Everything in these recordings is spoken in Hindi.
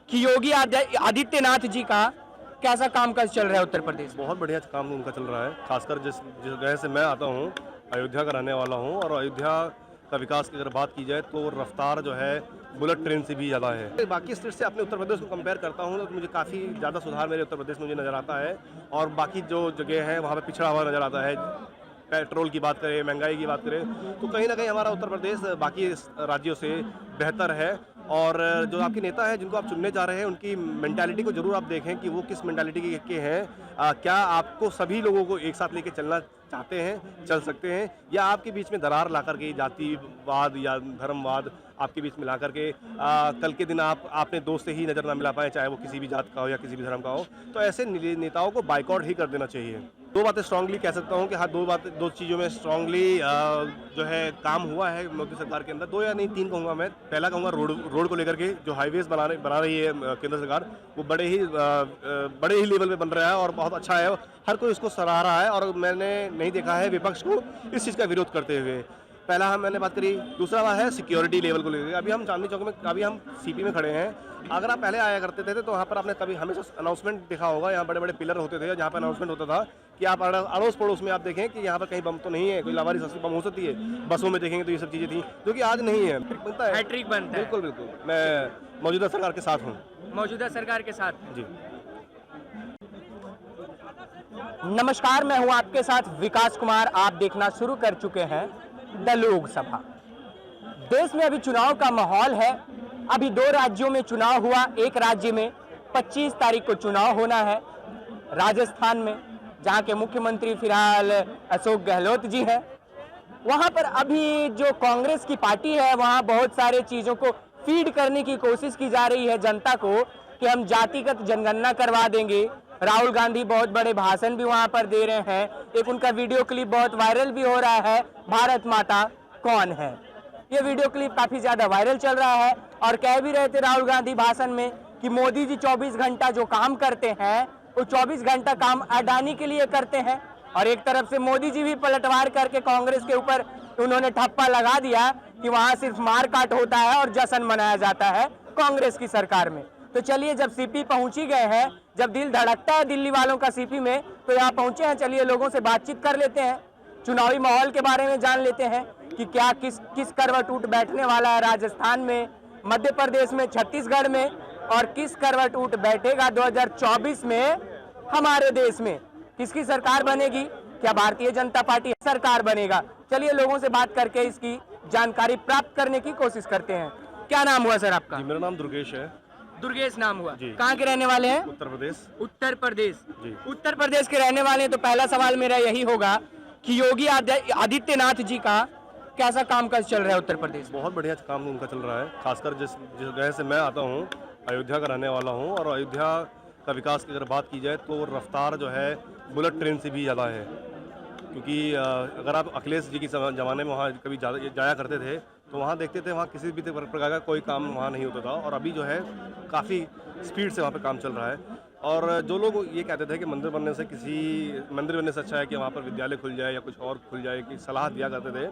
कि योगी आदित्यनाथ जी का कैसा कामकाज चल रहा है उत्तर प्रदेश में? बहुत बढ़िया काम उनका चल रहा है। खासकर जिस जिस जगह से मैं आता हूँ, अयोध्या का रहने वाला हूँ, और अयोध्या का विकास की अगर बात की जाए तो रफ्तार जो है बुलेट ट्रेन से भी ज़्यादा है। बाकी स्टेट से अपने उत्तर प्रदेश को कंपेयर करता हूँ तो मुझे काफ़ी ज़्यादा सुधार मेरे उत्तर प्रदेश में मुझे नज़र आता है, और बाकी जो जगह है वहाँ पर पिछड़ा हुआ नज़र आता है। पेट्रोल की बात करें, महंगाई की बात करें, तो कहीं ना कहीं हमारा उत्तर प्रदेश बाकी राज्यों से बेहतर है। और जो आपके नेता हैं जिनको आप चुनने जा रहे हैं, उनकी मेंटालिटी को जरूर आप देखें कि वो किस मेंटालिटी के हैं। क्या आपको सभी लोगों को एक साथ लेके चलना चाहते हैं, चल सकते हैं, या आपके बीच में दरार ला करके जातिवाद या धर्मवाद आपके बीच में ला करके कल के दिन आपने दोस्त से ही नज़र ना मिला पाए, चाहे वो किसी भी जात का हो या किसी भी धर्म का हो। तो ऐसे नेताओं को बाइकआउट ही कर देना चाहिए। दो बातें स्ट्रांगली कह सकता हूँ कि हाँ, दो चीज़ों में स्ट्रांगली जो है काम हुआ है मोदी सरकार के अंदर। दो या नहीं, तीन कहूँगा मैं। पहला कहूँगा रोड को लेकर के जो हाईवेज बना रही है केंद्र सरकार, वो बड़े ही लेवल पे बन रहा है और बहुत अच्छा है। हर कोई उसको सराह रहा है, और मैंने नहीं देखा है विपक्ष को इस चीज़ का विरोध करते हुए। पहला मैंने बात करी। दूसरा बात है सिक्योरिटी लेवल को लेकर। अभी हम चांदनी चौक में, अभी हम सीपी में खड़े हैं। अगर आप पहले आया करते थे तो वहाँ पर आपने कभी हमेशा अनाउंसमेंट देखा होगा, यहाँ बड़े बड़े पिलर होते थे जहाँ पर अनाउंसमेंट होता था कि आप अड़ोस पड़ोस में आप देखें कि यहाँ पर कहीं बम तो नहीं है, कोई लावारी सस्ती बम हो सकती है। बसों में देखेंगे तो ये सब चीज़ें थी, जो कि आज नहीं है। बनता है, हैट्रिक बनता है। बिल्कुल बिल्कुल। मैं मौजूदा सरकार के साथ हूँ। मौजूदा सरकार के साथ जी। नमस्कार, मैं हूं आपके साथ विकास कुमार। आप देखना शुरू कर चुके हैं द लोकसभा। देश में अभी चुनाव का माहौल है। अभी दो राज्यों में चुनाव हुआ। एक राज्य में 25 तारीख को चुनाव होना है, राजस्थान में, जहां के मुख्यमंत्री फिलहाल अशोक गहलोत जी हैं। वहां पर अभी जो कांग्रेस की पार्टी है, वहां बहुत सारे चीजों को फीड करने की कोशिश की जा रही है जनता को कि हम जातिगत जनगणना करवा देंगे। राहुल गांधी बहुत बड़े भाषण भी वहां पर दे रहे हैं। एक उनका वीडियो क्लिप बहुत वायरल भी हो रहा है, भारत माता कौन है। ये वीडियो क्लिप काफी ज्यादा वायरल चल रहा है, और कह भी रहे थे राहुल गांधी भाषण में कि मोदी जी 24 घंटा जो काम करते हैं वो 24 घंटा काम अडानी के लिए करते हैं। और एक तरफ से मोदी जी भी पलटवार करके कांग्रेस के ऊपर उन्होंने ठप्पा लगा दिया कि वहां सिर्फ मारकाट होता है और जश्न मनाया जाता है कांग्रेस की सरकार में। तो चलिए, जब सीपी पहुंच ही गए हैं, जब दिल धड़कता है दिल्ली वालों का सीपी में, तो यहाँ पहुंचे हैं। चलिए लोगों से बातचीत कर लेते हैं, चुनावी माहौल के बारे में जान लेते हैं कि क्या किस करवट उठ बैठने वाला है राजस्थान में, मध्य प्रदेश में, छत्तीसगढ़ में, और किस करवट उठ बैठेगा 2024 में हमारे देश में। किसकी सरकार बनेगी? क्या भारतीय जनता पार्टी सरकार बनेगा? चलिए लोगों से बात करके इसकी जानकारी प्राप्त करने की कोशिश करते हैं। क्या नाम हुआ सर आपका? जी, मेरा नाम दुर्गेश है। दुर्गेश नाम हुआ। जी। कहाँ के रहने वाले हैं? उत्तर प्रदेश। उत्तर प्रदेश। जी। उत्तर प्रदेश के रहने वाले हैं, तो पहला सवाल मेरा यही होगा कि योगी आदित्यनाथ जी का कैसा कामकाज चल रहा है उत्तर प्रदेश? बहुत बढ़िया काम उनका चल रहा है। खासकर जिस जगह से मैं आता हूँ, अयोध्या का रहने वाला हूँ, और अयोध्या का विकास की अगर बात की जाए तो रफ्तार जो है बुलेट ट्रेन से भी ज़्यादा है। क्योंकि अगर आप अखिलेश जी के ज़माने में वहाँ कभी जाया करते थे तो वहाँ देखते थे वहाँ किसी भी प्रकार का कोई काम वहाँ नहीं होता था, और अभी जो है काफ़ी स्पीड से वहाँ पे काम चल रहा है। और जो लोग ये कहते थे कि मंदिर बनने से अच्छा है कि वहाँ पर विद्यालय खुल जाए या कुछ और खुल जाए, की सलाह दिया करते थे,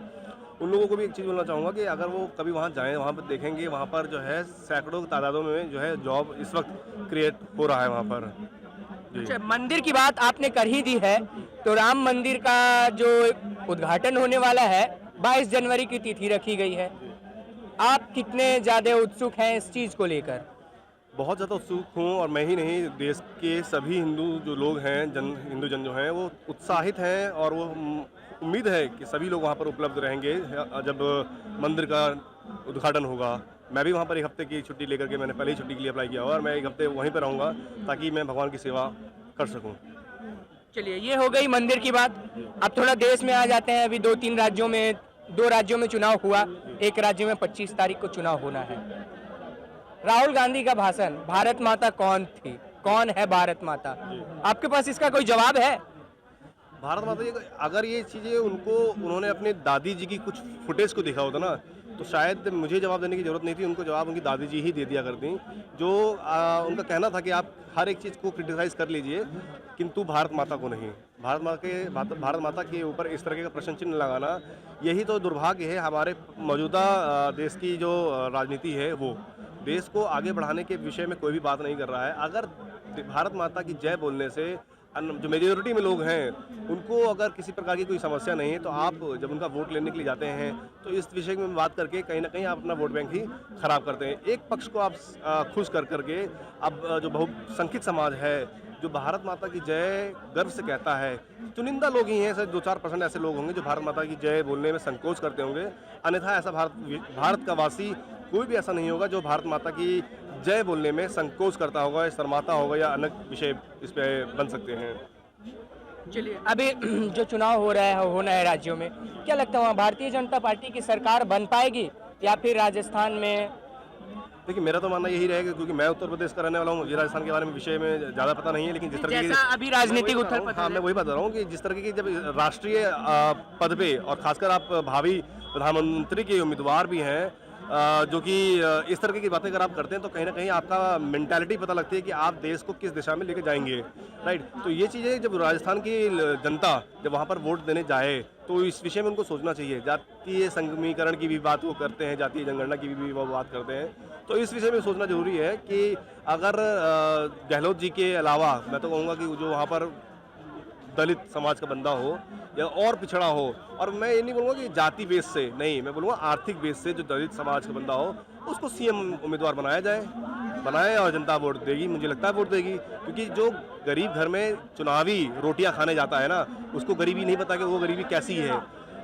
उन लोगों को भी एक चीज़ बोलना चाहूँगा कि अगर वो कभी वहाँ जाएँ, वहाँ पर देखेंगे वहाँ पर जो है सैकड़ों तादादों में जो है जॉब इस वक्त क्रिएट हो रहा है वहाँ पर। अच्छा, मंदिर की बात आपने कर ही दी है, तो राम मंदिर का जो उद्घाटन होने वाला है 22 जनवरी की तिथि रखी गई है। आप कितने ज़्यादा उत्सुक हैं इस चीज़ को लेकर? बहुत ज़्यादा उत्सुक हूँ, और मैं ही नहीं, देश के सभी हिंदू जो लोग हैं, हिंदू जन जो हैं, वो उत्साहित हैं, और वो उम्मीद है कि सभी लोग वहाँ पर उपलब्ध रहेंगे जब मंदिर का उद्घाटन होगा। मैं भी वहाँ पर एक हफ्ते की छुट्टी लेकर के, मैंने पहले ही छुट्टी के लिए अप्लाई किया हुआ, और मैं एक हफ्ते वहीं पर रहूँगा ताकि मैं भगवान की सेवा कर सकूँ। चलिए, ये हो गई मंदिर की बात। अब थोड़ा देश में आ जाते हैं। अभी दो राज्यों में चुनाव हुआ। एक राज्य में 25 तारीख को चुनाव होना है। राहुल गांधी का भाषण, भारत माता कौन थी, कौन है भारत माता, आपके पास इसका कोई जवाब है? भारत माता, अगर ये चीज़ें उन्होंने अपने दादी जी की कुछ फुटेज को देखा होता ना, तो शायद मुझे जवाब देने की ज़रूरत नहीं थी, उनको जवाब उनकी दादी जी ही दे दिया करती। जो उनका कहना था कि आप हर एक चीज़ को क्रिटिसाइज़ कर लीजिए, किंतु भारत माता को नहीं। भारत माता के ऊपर इस तरह का प्रश्न चिन्ह लगाना, यही तो दुर्भाग्य है हमारे मौजूदा देश की जो राजनीति है, देश को आगे बढ़ाने के विषय में कोई भी बात नहीं कर रहा है। अगर भारत माता की जय बोलने से जो मेजोरिटी में लोग हैं उनको अगर किसी प्रकार की कोई समस्या नहीं है, तो आप जब उनका वोट लेने के लिए जाते हैं तो इस विषय में बात करके कहीं ना कहीं आप अपना वोट बैंक ही खराब करते हैं। एक पक्ष को आप खुश कर करके अब जो बहुसंख्यक समाज है जो भारत माता की जय गर्व से कहता है, चुनिंदा लोग ही हैं, ऐसे 2-4% ऐसे लोग होंगे जो भारत माता की जय बोलने में संकोच करते होंगे। अन्यथा ऐसा भारत का वासी कोई भी ऐसा नहीं होगा जो भारत माता की जय बोलने में संकोच करता होगा, शर्माता होगा या अन्य विषय इस पे बन सकते हैं। चलिए, अभी जो चुनाव होना है राज्यों में, क्या लगता है वहाँ भारतीय जनता पार्टी की सरकार बन पाएगी या फिर राजस्थान में? देखिए, मेरा तो मानना यही रहेगा, क्योंकि मैं उत्तर प्रदेश का रहने वाला हूँ, मुझे राजस्थान के बारे में विषय में ज़्यादा पता नहीं है, लेकिन जिस तरह की अभी राजनीतिक उथल पुथल, हाँ, मैं वही बता रहा हूँ कि जिस तरह की जब राष्ट्रीय पद पे और खासकर आप भावी प्रधानमंत्री के उम्मीदवार भी हैं, जो कि इस तरह की बातें अगर आप करते हैं तो कहीं ना कहीं आपका मेंटालिटी पता लगती है कि आप देश को किस दिशा में लेके जाएंगे, राइट। तो ये चीज़ें जब राजस्थान की जनता जब वहाँ पर वोट देने जाए तो इस विषय में उनको सोचना चाहिए। जातीय संगमीकरण की भी बात वो करते हैं, जातीय जनगणना की भी वो बात करते हैं, तो इस विषय में सोचना जरूरी है कि अगर गहलोत जी के अलावा मैं तो कहूँगा कि जो वहाँ पर दलित समाज का बंदा हो या और पिछड़ा हो, और मैं ये नहीं बोलूँगा कि जाति बेस से नहीं, मैं बोलूँगा आर्थिक बेस से जो दलित समाज का बंदा हो उसको सीएम उम्मीदवार बनाए और जनता वोट देगी। मुझे लगता है वोट देगी, क्योंकि जो गरीब घर में चुनावी रोटियां खाने जाता है ना, उसको गरीबी नहीं पता कि वो गरीबी कैसी है।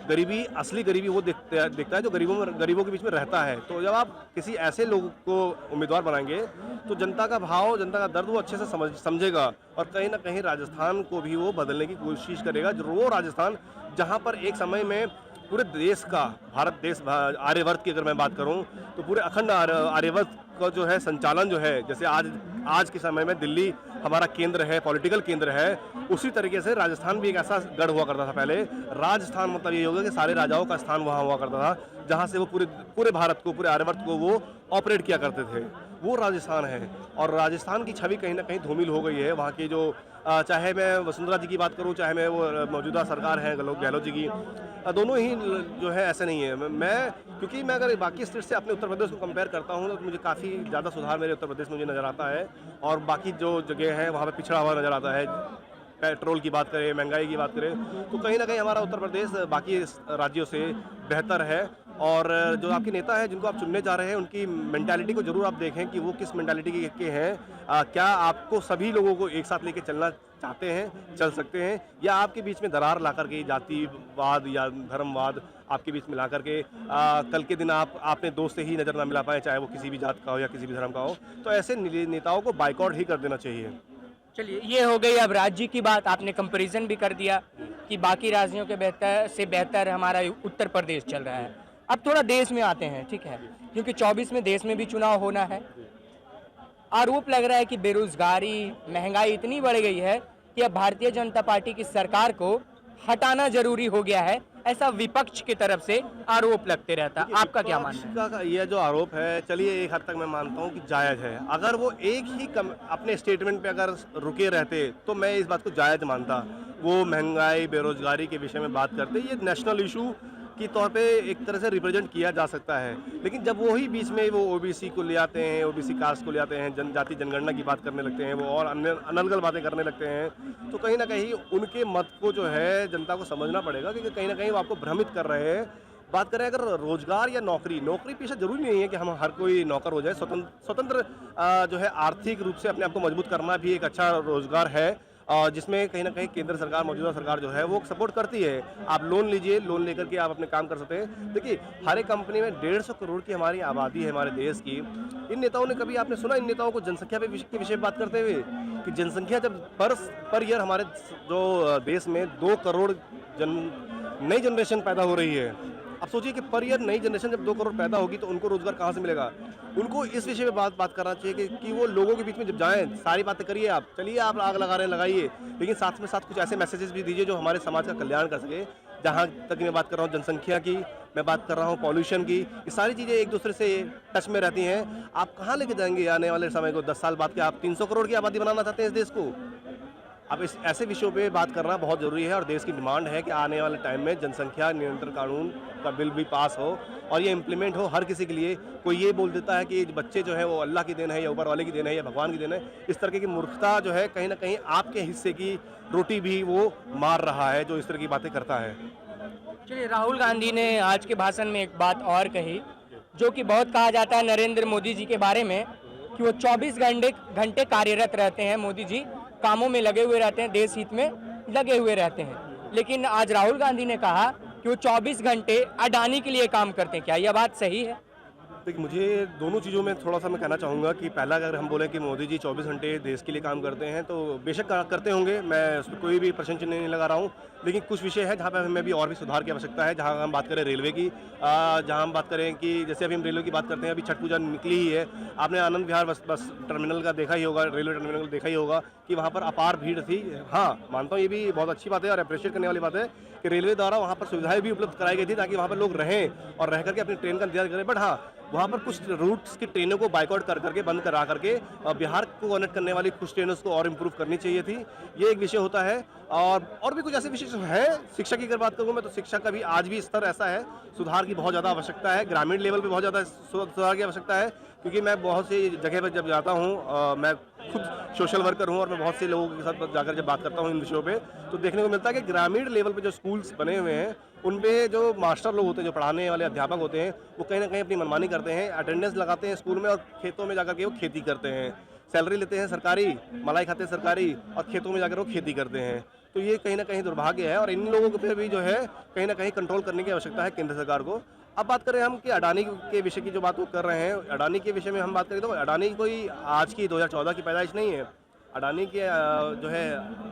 गरीबी, असली गरीबी वो देखता है जो गरीबों के बीच में रहता है। तो जब आप किसी ऐसे लोग को उम्मीदवार बनाएंगे तो जनता का भाव, जनता का दर्द वो अच्छे से समझेगा और कहीं ना कहीं राजस्थान को भी वो बदलने की कोशिश करेगा। जो वो राजस्थान जहाँ पर एक समय में पूरे देश का, भारत देश आर्यवर्त की अगर मैं बात करूँ तो पूरे अखंड आर्यवर्त का जो है संचालन जो है, जैसे आज के समय में दिल्ली हमारा केंद्र है, पॉलिटिकल केंद्र है, उसी तरीके से राजस्थान भी एक ऐसा गढ़ हुआ करता था पहले। राजस्थान मतलब ये होगा कि सारे राजाओं का स्थान वहाँ हुआ करता था, जहाँ से वो पूरे भारत को, पूरे आर्यवर्त को वो ऑपरेट किया करते थे। वो राजस्थान है और राजस्थान की छवि कहीं ना कहीं धूमिल हो गई है। वहाँ की जो चाहे मैं वसुंधरा जी की बात करूँ, चाहे मैं वो मौजूदा सरकार है गहलोत जी की, दोनों ही जो है ऐसे नहीं है। क्योंकि मैं अगर बाकी स्टेट से अपने उत्तर प्रदेश को कंपेयर करता हूँ तो मुझे काफ़ी ज़्यादा सुधार मेरे उत्तर प्रदेश में मुझे नज़र आता है, और बाकी जो जगह है वहाँ पर पिछड़ा हुआ नज़र आता है। पेट्रोल की बात करें, महंगाई की बात करें, तो कहीं ना कहीं हमारा उत्तर प्रदेश बाकी राज्यों से बेहतर है। और जो आपके नेता हैं जिनको आप चुनने जा रहे हैं, उनकी मेंटालिटी को जरूर आप देखें कि वो किस मेंटालिटी के हैं। क्या आपको सभी लोगों को एक साथ लेके चलना चाहते हैं, चल सकते हैं, या आपके बीच में दरार ला करके जातिवाद या धर्मवाद आपके बीच में ला करके कल के दिन आपने दोस्त से ही नज़र ना मिला पाए, चाहे वो किसी भी जात का हो या किसी भी धर्म का हो। तो ऐसे नेताओं को बाइकआउट ही कर देना चाहिए। चलिए, ये हो गई अब राज्य की बात। आपने कंपैरिजन भी कर दिया कि बाकी राज्यों के बेहतर हमारा उत्तर प्रदेश चल रहा है। अब थोड़ा देश में आते हैं, ठीक है, क्योंकि 24 में देश में भी चुनाव होना है। आरोप लग रहा है कि बेरोजगारी, महंगाई इतनी बढ़ गई है कि अब भारतीय जनता पार्टी की सरकार को हटाना जरूरी हो गया है, ऐसा विपक्ष की तरफ से आरोप लगते रहता है। आपका क्या मानना है? यह जो आरोप है, चलिए एक हद तक मैं मानता हूँ कि जायज़ है। अगर वो एक ही अपने स्टेटमेंट पे अगर रुके रहते तो मैं इस बात को जायज़ मानता। वो महंगाई, बेरोजगारी के विषय में बात करते, ये नेशनल इशू की तौर पे एक तरह से रिप्रेजेंट किया जा सकता है। लेकिन जब वो ही बीच में वो ओबीसी को ले आते हैं, ओबीसी कास्ट को ले आते हैं, जनजाति जनगणना की बात करने लगते हैं, वो और अन्य अनर्गल बातें करने लगते हैं, तो कहीं ना कहीं उनके मत को जो है जनता को समझना पड़ेगा, क्योंकि कहीं ना कहीं वो आपको भ्रमित कर रहे हैं। बात करें अगर रोजगार या नौकरी पेशा जरूरी नहीं है कि हम हर कोई नौकर हो जाए। स्वतंत्र जो है आर्थिक रूप से अपने आप को मजबूत करना भी एक अच्छा रोजगार है, जिसमें कहीं ना कहीं केंद्र सरकार, मौजूदा सरकार जो है वो सपोर्ट करती है। आप लोन लीजिए, लोन लेकर के आप अपने काम कर सकते हैं। देखिए, हर एक कंपनी में 150 करोड़ की हमारी आबादी है हमारे देश की। इन नेताओं ने कभी आपने सुना इन नेताओं को जनसंख्या के विषय में बात करते हुए कि जनसंख्या जब पर ईयर हमारे जो देश में 2 करोड़ नई जनरेशन पैदा हो रही है। अब सोचिए कि पर ईयर नई जनरेशन जब 2 करोड़ पैदा होगी तो उनको रोजगार कहाँ से मिलेगा? उनको इस विषय में बात करना चाहिए कि वो लोगों के बीच में जब जाएं, सारी बातें करिए, आप चलिए, आप आग लगा रहे हैं लगाइए, लेकिन साथ में साथ कुछ ऐसे मैसेजेस भी दीजिए जो हमारे समाज का कल्याण कर सके। जहाँ तक मैं बात कर रहा हूँ जनसंख्या की, मैं बात कर रहा हूँ पॉल्यूशन की, ये सारी चीज़ें एक दूसरे से टच में रहती हैं। आप कहाँ लेके जाएंगे आने वाले समय को? 10 साल बाद के आप 300 करोड़ की आबादी बनाना चाहते हैं इस देश को? अब इस ऐसे विषयों पे बात करना बहुत ज़रूरी है और देश की डिमांड है कि आने वाले टाइम में जनसंख्या नियंत्रण कानून का बिल भी पास हो और ये इम्प्लीमेंट हो हर किसी के लिए। कोई ये बोल देता है कि बच्चे जो है वो अल्लाह की देन है या ऊपर वाले की देन है या भगवान की देन है, इस तरह की मूर्खता जो है कहीं ना कहीं आपके हिस्से की रोटी भी वो मार रहा है जो इस तरह की बातें करता है। चलिए, राहुल गांधी ने आज के भाषण में एक बात और कही जो कि बहुत कहा जाता है नरेंद्र मोदी जी के बारे में कि वो 24 घंटे कार्यरत रहते हैं। मोदी जी कामों में लगे हुए रहते हैं, देश हित में लगे हुए रहते हैं। लेकिन आज राहुल गांधी ने कहा कि वो 24 घंटे अडानी के लिए काम करते हैं। क्या यह बात सही है? देखिए, मुझे दोनों चीज़ों में थोड़ा सा मैं कहना चाहूँगा कि पहला अगर हम बोलें कि मोदी जी 24 घंटे देश के लिए काम करते हैं तो बेशक करते होंगे, मैं उस पर कोई भी प्रश्न चिन्ह नहीं लगा रहा हूँ। लेकिन कुछ विषय है जहाँ पे हमें भी और भी सुधार की आवश्यकता है। जहाँ हम बात करें रेलवे की, जहाँ हम बात करें कि जैसे अभी हम रेलवे की बात करते हैं, अभी छठ पूजा निकली ही है। आपने आनंद विहार बस टर्मिनल का देखा ही होगा, रेलवे टर्मिनल देखा ही होगा कि वहाँ पर अपार भीड़ थी। हाँ, मानता हूँ ये भी बहुत अच्छी बात है और अप्रिशिएट करने वाली बात है कि रेलवे द्वारा वहाँ पर सुविधाएं भी उपलब्ध कराई गई थी ताकि वहाँ पर लोग रहें और रह करके अपनी ट्रेन का इंतजार करें। बट हाँ, वहाँ पर कुछ रूट्स की ट्रेनों को बाइकआउट करके बंद करा करके बिहार को कनेक्ट करने वाली कुछ ट्रेनों को और इम्प्रूव करनी चाहिए थी। ये एक विषय होता है और भी कुछ ऐसे विषय हैं। शिक्षा की अगर बात करूँ मैं तो शिक्षा का भी आज भी स्तर ऐसा है, सुधार की बहुत ज़्यादा आवश्यकता है। ग्रामीण लेवल पे बहुत ज़्यादा सुधार की आवश्यकता है क्योंकि मैं बहुत सी जगह पर जब जाता हूँ, मैं खुद सोशल वर्कर हूँ और मैं बहुत से लोगों के साथ जाकर जब बात करता हूँ इन विषयों पे तो देखने को मिलता है कि ग्रामीण लेवल पे जो स्कूल्स बने हुए हैं उन पे जो मास्टर लोग होते हैं, जो पढ़ाने वाले अध्यापक होते हैं, वो कहीं ना कहीं अपनी मनमानी करते हैं, अटेंडेंस लगाते हैं स्कूल में और खेतों में जाकर के वो खेती करते हैं। सैलरी लेते हैं सरकारी, मलाई खाते हैं सरकारी और खेतों में जाकर वो खेती करते हैं। तो ये कहीं ना कहीं दुर्भाग्य है और इन लोगों पे भी जो है कहीं ना कहीं कंट्रोल करने की आवश्यकता है केंद्र सरकार को। अब बात करें हम कि अडानी के विषय की जो बात वो कर रहे हैं, अडानी के विषय में हम बात करें तो अडानी कोई आज की 2014 की पैदाइश नहीं है। अडानी के जो है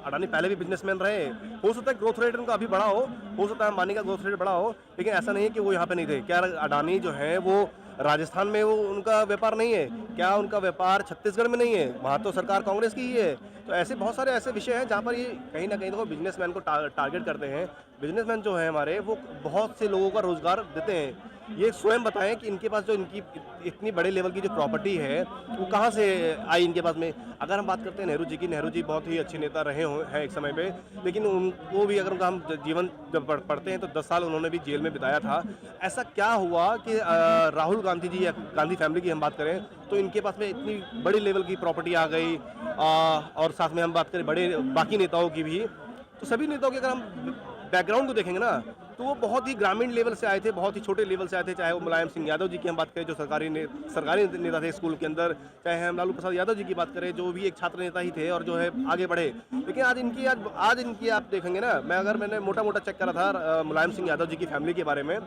अडानी पहले भी बिजनेसमैन रहे। हो सकता है ग्रोथ रेट उनका अभी बड़ा हो सकता है अंबानी का ग्रोथ रेट बड़ा हो, लेकिन ऐसा नहीं है कि वो यहाँ पे नहीं थे। क्या अडानी जो है वो राजस्थान में वो उनका व्यापार नहीं है? क्या उनका व्यापार छत्तीसगढ़ में नहीं है? वहाँ तो सरकार कांग्रेस की ही है। तो ऐसे बहुत सारे ऐसे विषय हैं जहाँ पर ये कहीं ना कहीं तो बिजनेसमैन को टारगेट करते हैं। बिजनेसमैन जो है हमारे वो बहुत से लोगों का रोजगार देते हैं। ये स्वयं बताएं कि इनके पास जो इनकी इतनी बड़े लेवल की जो प्रॉपर्टी है वो कहाँ से आई इनके पास में। अगर हम बात करते हैं नेहरू जी की, नेहरू जी बहुत ही अच्छे नेता रहे हैं एक समय पे, लेकिन उनको भी अगर उनका हम जीवन जब पढ़ते हैं तो 10 साल उन्होंने भी जेल में बिताया था। ऐसा क्या हुआ कि राहुल गांधी जी या गांधी फैमिली की हम बात करें तो इनके पास में इतनी बड़ी लेवल की प्रॉपर्टी आ गई। और साथ में हम बात करें बड़े बाकी नेताओं की भी, तो सभी नेताओं के अगर हम बैकग्राउंड को देखेंगे ना तो वो बहुत ही ग्रामीण लेवल से आए थे, बहुत ही छोटे लेवल से आए थे। चाहे वो मुलायम सिंह यादव जी की हम बात करें जो सरकारी नेता थे स्कूल के अंदर, चाहे हम लालू प्रसाद यादव जी की बात करें जो भी एक छात्र नेता ही थे और जो है आगे बढ़े। लेकिन आज इनकी आप देखेंगे ना, मैंने मोटा मोटा चेक करा था मुलायम सिंह यादव जी की फैमिली के बारे में,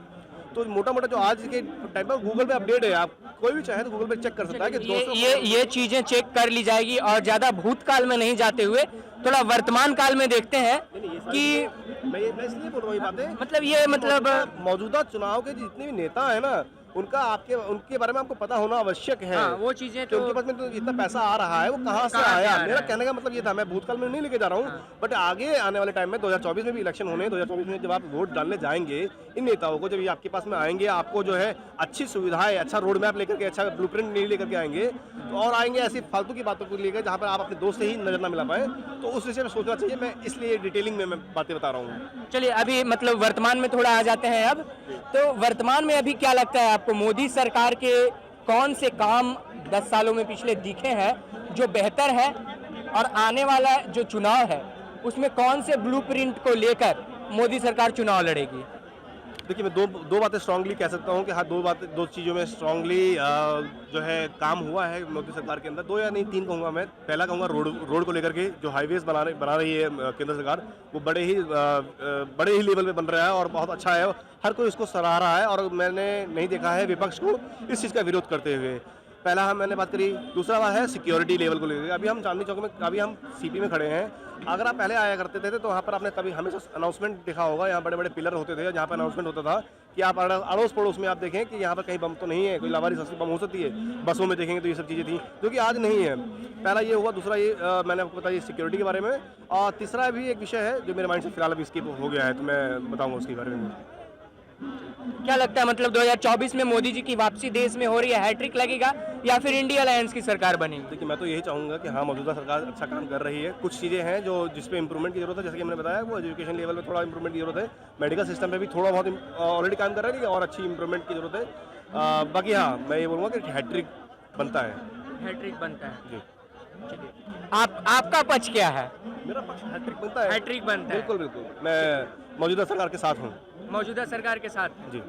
तो मोटा मोटा जो आज के टाइम पर गूगल पे अपडेट है, आप कोई भी चाहे तो गूगल पे चेक कर सकता है कि ये चीजें चेक कर ली जाएगी और ज्यादा भूतकाल में नहीं जाते हुए थोड़ा वर्तमान काल में देखते हैं कि मैं इसलिए बोल रहा हूँ ये बातें, मतलब ये मतलब मौजूदा चुनाव के जितने भी नेता है ना उनके बारे में आपको पता होना आवश्यक है। हाँ, वो चीजें तो उनके पास में तो इतना पैसा आ रहा है वो कहाँ से आया। मेरा कहने का मतलब ये था, मैं भूतकाल में नहीं लेके जा रहा हूँ, बट आगे आने वाले टाइम में 2024 में भी इलेक्शन होने, 2024 में जब आप वोट डालने जाएंगे इन नेताओं को, जब ये आपके पास में आएंगे, आपको जो है अच्छी सुविधाएं, अच्छा रोड मैप लेकर के, अच्छा ब्लूप्रिंट नहीं लेकर के आएंगे तो और आएंगे ऐसी फालतू की बातों को लेकर जहाँ पर आप अपने दोस्त से ही नजर ना मिला पाए, तो उस विषय में सोचना चाहिए। मैं इसलिए डिटेलिंग में मैं बातें बता रहा हूँ। चलिए, अभी मतलब वर्तमान में थोड़ा आ जाते हैं। अब तो वर्तमान में अभी क्या लगता है आपको, मोदी सरकार के कौन से काम 10 सालों में पिछले दिखे हैं जो बेहतर है और आने वाला जो चुनाव है उसमें कौन से ब्लूप्रिंट को लेकर मोदी सरकार चुनाव लड़ेगी? देखिए, मैं दो बातें स्ट्रांगली कह सकता हूँ कि हाँ, दो चीज़ों में स्ट्रांगली जो है काम हुआ है मोदी सरकार के अंदर। 2 या नहीं 3 कहूँगा मैं। पहला कहूँगा रोड को लेकर के जो हाईवेज बना रही है केंद्र सरकार, वो बड़े ही लेवल पे बन रहा है और बहुत अच्छा है। हर कोई उसको सराह रहा है और मैंने नहीं देखा है विपक्ष को इस चीज़ का विरोध करते हुए। पहला मैंने बात करी। दूसरा बात है सिक्योरिटी लेवल को लेकर। अभी हम चांदनी चौक में, अभी हम सीपी में खड़े हैं। अगर आप पहले आया करते थे तो वहाँ पर आपने कभी हमेशा अनाउंसमेंट देखा होगा, यहाँ बड़े बड़े पिलर होते थे जहाँ पर अनाउंसमेंट होता था कि आप अड़ोस पड़ोस में आप देखें कि यहाँ पर कहीं बम तो नहीं है, कोई लावारिस असली बम हो सकती है। बसों में देखेंगे तो ये सब चीज़ें थी जो कि आज नहीं है। पहला ये हुआ। दूसरा ये मैंने आपको बताया सिक्योरिटी के बारे में। और तीसरा भी एक विषय है जो मेरे माइंड से फिलहाल अभी स्किप हो गया है, तो मैं बताऊँगा उसके बारे में। क्या लगता है, मतलब 2024 में मोदी जी की वापसी देश में हो रही है, हैट्रिक लगेगा या फिर इंडिया अलायंस की सरकार बनेगी? देखिए, मैं तो यही चाहूँगा कि हाँ, मौजूदा सरकार अच्छा काम कर रही है। कुछ चीज़ें हैं जो जिस पे इम्प्रूवमेंट की ज़रूरत है, जैसे कि मैंने बताया, वो एजुकेशन लेवल में थोड़ा इम्प्रूवमेंट की ज़रूरत है। मेडिकल सिस्टम पे भी थोड़ा बहुत ऑलरेडी काम कर रहा है, लेकिन और अच्छी इम्प्रूवमेंट की ज़रूरत है। बाकी हाँ, मैं ये बोलूँगा कि हैट्रिक बनता है। हैट्रिक बनता है। जी, आपका पक्ष क्या है? मेरा पक्ष हैट्रिक बनता है। हैट्रिक बनता है। बिल्कुल, बिल्कुल। मैं मौजूदा सरकार के साथ हूँ। मौजूदा सरकार के साथ हैं। जी।